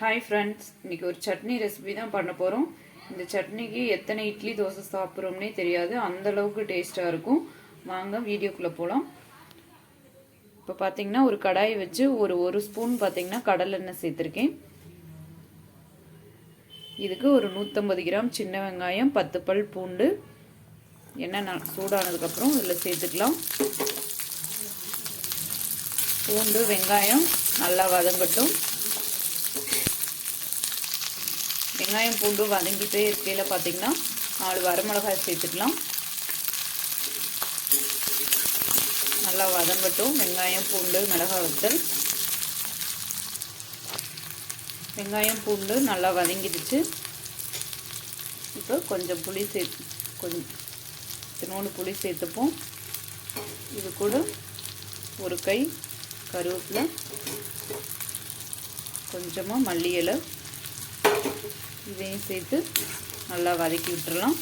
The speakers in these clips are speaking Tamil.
ஹாய் ஃப்ரெண்ட்ஸ், இன்றைக்கி ஒரு சட்னி ரெசிபி தான் பண்ண போகிறோம். இந்த சட்னிக்கு எத்தனை இட்லி தோசை சாப்பிட்றோம்னே தெரியாது, அந்தளவுக்கு டேஸ்ட்டாக இருக்கும். வாங்க வீடியோக்குள்ளே போகலாம். இப்போ பார்த்தீங்கன்னா ஒரு கடாயை வச்சு ஒரு ஸ்பூன் பார்த்தீங்கன்னா கடலெண்ணெய் சேர்த்துருக்கேன். இதுக்கு ஒரு 150 கிராம் சின்ன வெங்காயம், 10 பல் பூண்டு, எண்ணெய் சூடானதுக்கப்புறம் இதில் சேர்த்துக்கலாம். பூண்டு வெங்காயம் நல்லா வதங்கட்டும். வெங்காயம் பூண்டு வதங்கிட்டே இருக்கையில் பார்த்தீங்கன்னா 4 வரமிளகாய் சேர்த்துக்கலாம். நல்லா வதங்கட்டும். வெங்காயம் பூண்டு மிளகாய் வத்தல். வெங்காயம் பூண்டு நல்லா வதங்கிடுச்சு. இப்போ கொஞ்சம் புளி கொஞ்சம் புளி சேர்த்துப்போம். இது கூட ஒரு கை கருவேப்பிலை, கொஞ்சமாக மல்லி இலை, இதையும் சேர்த்து நல்லா வதக்கி விட்டுறலாம்.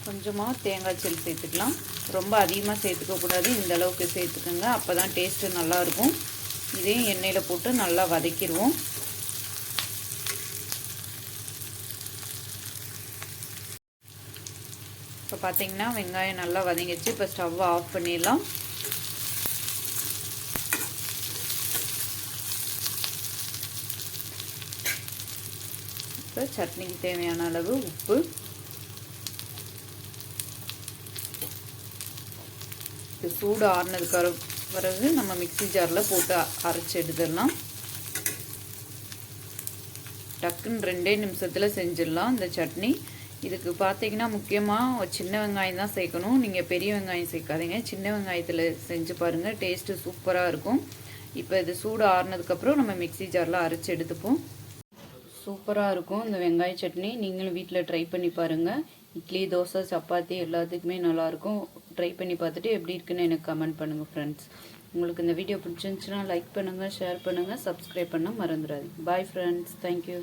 கொஞ்சமாக தேங்காய் சல் சேர்த்துக்கலாம். ரொம்ப அதிகமாக சேர்த்துக்கக்கூடாது, இந்த அளவுக்கு சேர்த்துக்கோங்க, அப்போ தான் டேஸ்ட்டு நல்லாயிருக்கும். இதையும் எண்ணெயில் போட்டு நல்லா வதக்கிடுவோம். இப்போ பார்த்தீங்கன்னா வெங்காயம் நல்லா வதங்கிடுச்சு. இப்போ ஸ்டவ்வை ஆஃப் பண்ணிடலாம். இப்போ சட்னிக்கு தேவையான அளவு உப்பு, இது சூடு ஆறுனதுக்கு பிறகு நம்ம மிக்ஸி ஜாரில் போட்டு அரைச்சி எடுத்துடலாம். டக்குன்னு 2 நிமிஷத்தில் செஞ்சிடலாம் இந்த சட்னி. இதுக்கு பார்த்தீங்கன்னா முக்கியமாக சின்ன வெங்காயம் தான் சேர்க்கணும். நீங்கள் பெரிய வெங்காயம் சேர்க்காதீங்க, சின்ன வெங்காயத்தில் செஞ்சு பாருங்கள், டேஸ்ட்டு சூப்பராக இருக்கும். இப்போ இது சூடு ஆறுனதுக்கப்புறம் நம்ம மிக்ஸி ஜாரில் அரைச்சி எடுத்துப்போம். சூப்பராக இருக்கும் இந்த வெங்காய சட்னி. நீங்களும் வீட்டில் ட்ரை பண்ணி பாருங்கள். இட்லி தோசை சப்பாத்தி எல்லாத்துக்குமே நல்லாயிருக்கும். ட்ரை பண்ணி பார்த்துட்டு எப்படி இருக்குன்னு எனக்கு கமெண்ட் பண்ணுங்கள் ஃப்ரெண்ட்ஸ். உங்களுக்கு இந்த வீடியோ பிடிச்சிருந்துச்சுன்னா லைக் பண்ணுங்கள், ஷேர் பண்ணுங்கள், சப்ஸ்கிரைப் பண்ண மறந்துடாதீங்க. Bye friends, thank you.